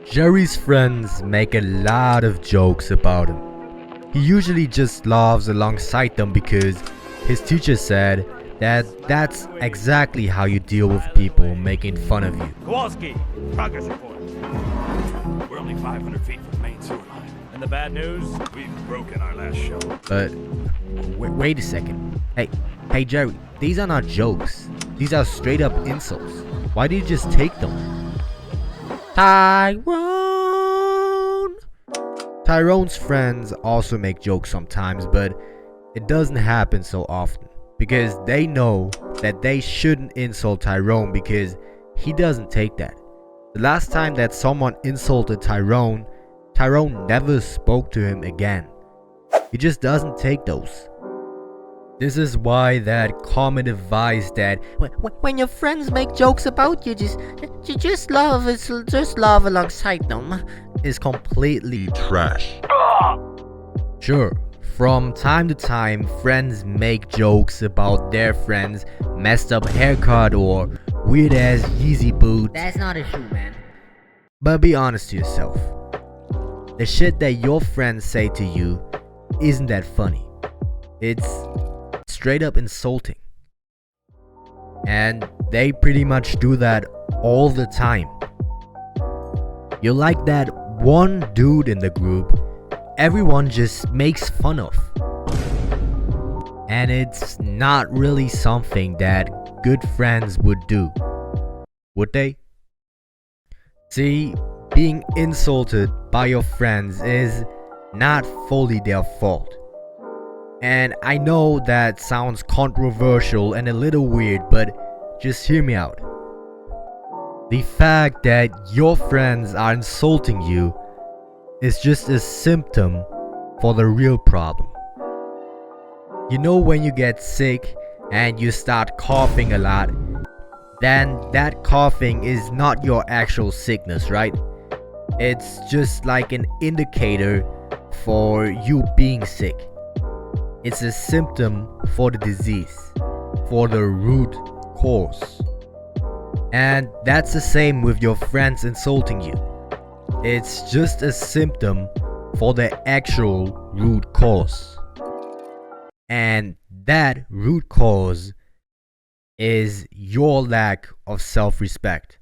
Jerry's friends make a lot of jokes about him. He usually just laughs alongside them because his teacher said that that's exactly how you deal with people making fun of you. Kowalski, progress report. We're only 500 feet from the main sewer line. And the bad news? We've broken our last show. But wait a second. Hey Jerry, these are not jokes. These are straight up insults. Why do you just take them? Tyrone's friends also make jokes sometimes, but it doesn't happen so often because they know that they shouldn't insult Tyrone because he doesn't take that. The last time that someone insulted Tyrone never spoke to him again. He just doesn't take those. This is why that common advice that when your friends make jokes about you, just laugh alongside them is completely trash. Sure, from time to time, friends make jokes about their friends' messed up haircut or weird ass Yeezy boots. That's not a shoe, man. But be honest to yourself. The shit that your friends say to you isn't that funny. It's straight up insulting. And they pretty much do that all the time. You're like that one dude in the group everyone just makes fun of. And it's not really something that good friends would do, would they? See, being insulted by your friends is not fully their fault. And I know that sounds controversial and a little weird, but just hear me out. The fact that your friends are insulting you is just a symptom for the real problem. You know when you get sick and you start coughing a lot, then that coughing is not your actual sickness, right? It's just like an indicator for you being sick. It's a symptom for the disease, for the root cause. And that's the same with your friends insulting you. It's just a symptom for the actual root cause. And that root cause is your lack of self-respect.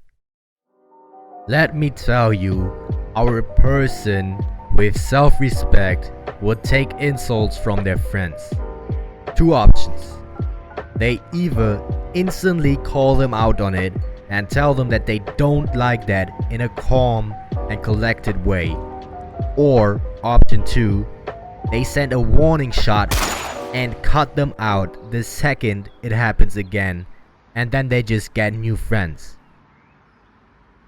Let me tell you, our person with self-respect would take insults from their friends. Two options. They either instantly call them out on it and tell them that they don't like that in a calm and collected way. Or option 2, they send a warning shot and cut them out the second it happens again, and then they just get new friends.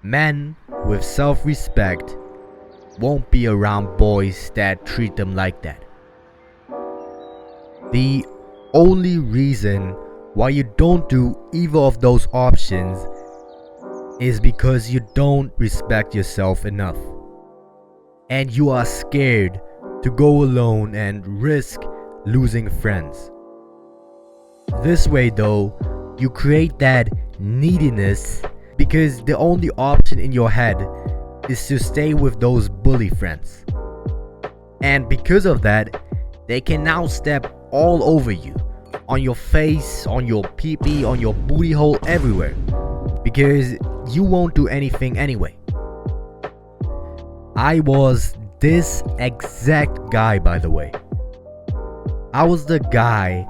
Men with self-respect won't be around boys that treat them like that. The only reason why you don't do either of those options is because you don't respect yourself enough. And you are scared to go alone and risk losing friends. This way though, you create that neediness because the only option in your head is to stay with those bully friends. And because of that, they can now step all over you, on your face, on your pee-pee, on your booty hole, everywhere, because you won't do anything anyway. I was this exact guy, by the way. I was the guy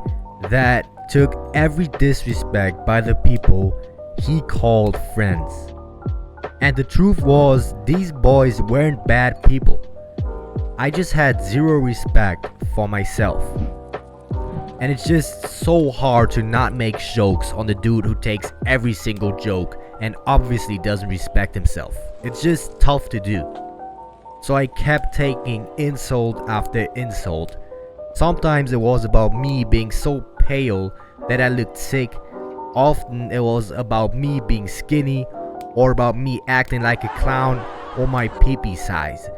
that took every disrespect by the people he called friends. And the truth was, these boys weren't bad people. I just had zero respect for myself. And it's just so hard to not make jokes on the dude who takes every single joke and obviously doesn't respect himself. It's just tough to do. So I kept taking insult after insult. Sometimes it was about me being so pale that I looked sick. Often it was about me being skinny, or about me acting like a clown, or my pee-pee size.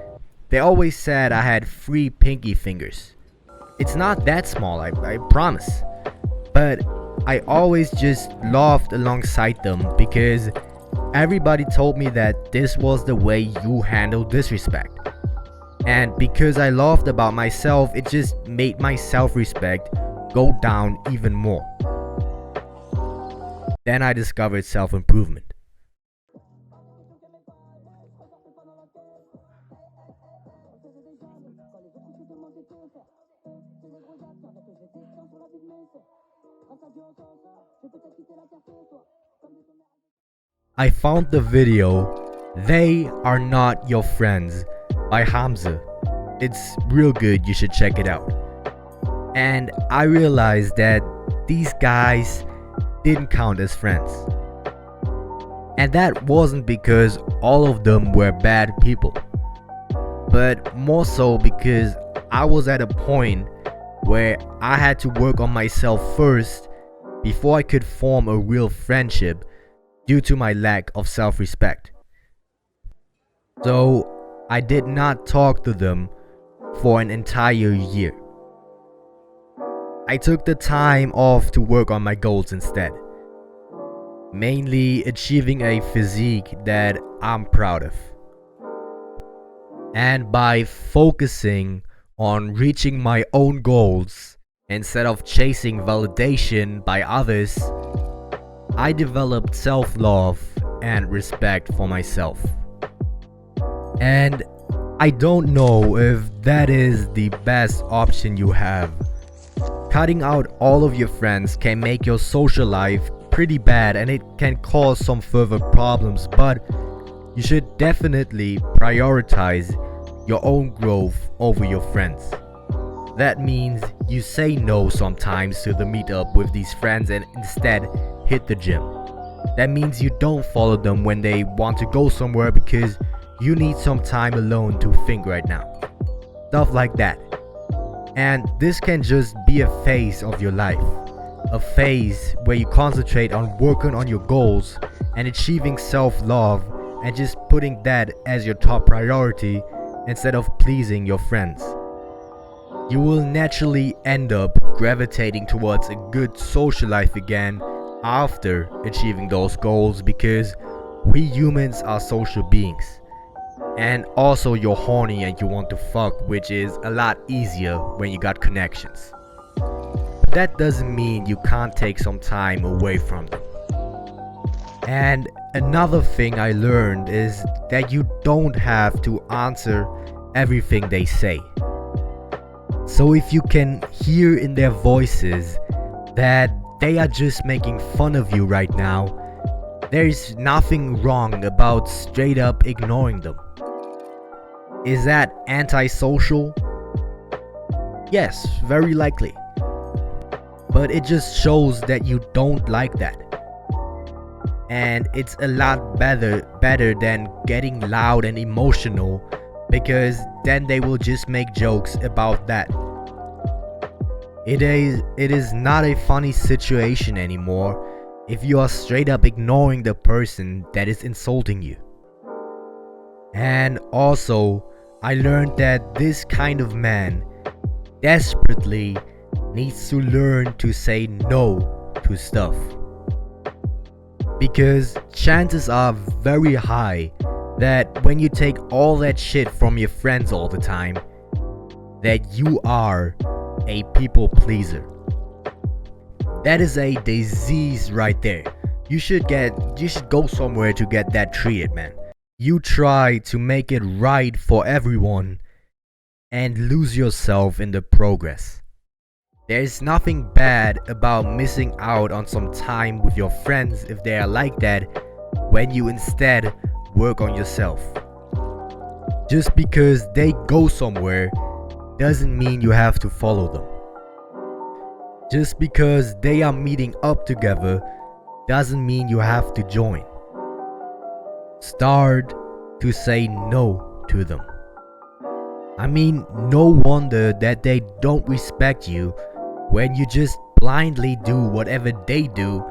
They always said I had 3 pinky fingers. It's not that small, I promise. But I always just laughed alongside them because everybody told me that this was the way you handle disrespect. And because I laughed about myself, it just made my self-respect go down even more. Then I discovered self-improvement. I found the video "They Are Not Your Friends" by Hamza. It's real good, you should check it out. And I realized that these guys didn't count as friends. And that wasn't because all of them were bad people, but more so because I was at a point where I had to work on myself first before I could form a real friendship due to my lack of self-respect. So I did not talk to them for an entire year. I took the time off to work on my goals instead, mainly achieving a physique that I'm proud of. And by focusing on reaching my own goals instead of chasing validation by others, I developed self-love and respect for myself. And I don't know if that is the best option you have. Cutting out all of your friends can make your social life pretty bad and it can cause some further problems, but you should definitely prioritize your own growth over your friends. That means you say no sometimes to the meetup with these friends and instead hit the gym. That means you don't follow them when they want to go somewhere because you need some time alone to think right now. Stuff like that. And this can just be a phase of your life. A phase where you concentrate on working on your goals and achieving self-love and just putting that as your top priority instead of pleasing your friends. You will naturally end up gravitating towards a good social life again after achieving those goals because we humans are social beings. And also you're horny and you want to fuck, which is a lot easier when you got connections. But that doesn't mean you can't take some time away from them. And another thing I learned is that you don't have to answer everything they say. So if you can hear in their voices that they are just making fun of you right now, there's nothing wrong about straight up ignoring them. Is that antisocial? Yes, very likely. But it just shows that you don't like that. And it's a lot better than getting loud and emotional, because then they will just make jokes about that. It is not a funny situation anymore if you are straight up ignoring the person that is insulting you. And also, I learned that this kind of man desperately needs to learn to say no to stuff. Because chances are very high that when you take all that shit from your friends all the time, that you are a people pleaser. That is a disease right there. You should go somewhere to get that treated, man. You try to make it right for everyone and lose yourself in the progress. There is nothing bad about missing out on some time with your friends if they are like that, when you instead work on yourself. Just because they go somewhere doesn't mean you have to follow them. Just because they are meeting up together doesn't mean you have to join. Start to say no to them. I mean, no wonder that they don't respect you when you just blindly do whatever they do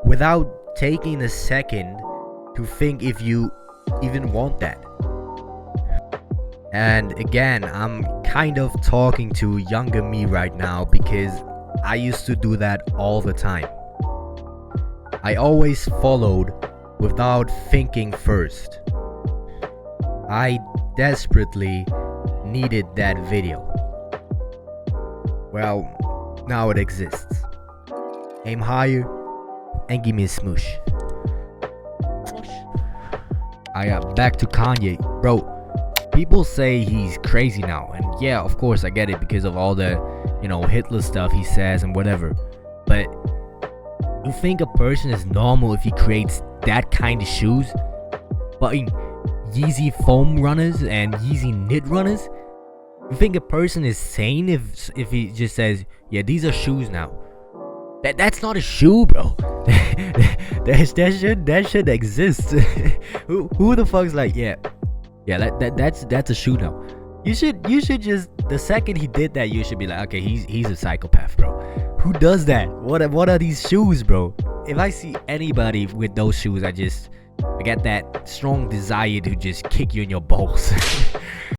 without taking a second to think if you even want that. And again, I'm kind of talking to younger me right now because I used to do that all the time. I always followed without thinking first. I desperately needed that video. Well, now it exists. Aim higher and give me a smoosh. I got back to Kanye, bro. People say he's crazy now, and yeah, of course I get it because of all the, Hitler stuff he says and whatever. But you think a person is normal if he creates that kind of shoes? Fucking Yeezy foam runners and Yeezy knit runners? You think a person is sane if he just says, yeah, these are shoes now? That's not a shoe, bro. that should exist. who the fuck's like, yeah, that's a shoe now. You should just, the second he did that, you should be like, okay, he's a psychopath, bro. Who does that? What are these shoes, bro? If I see anybody with those shoes, I get that strong desire to just kick you in your balls.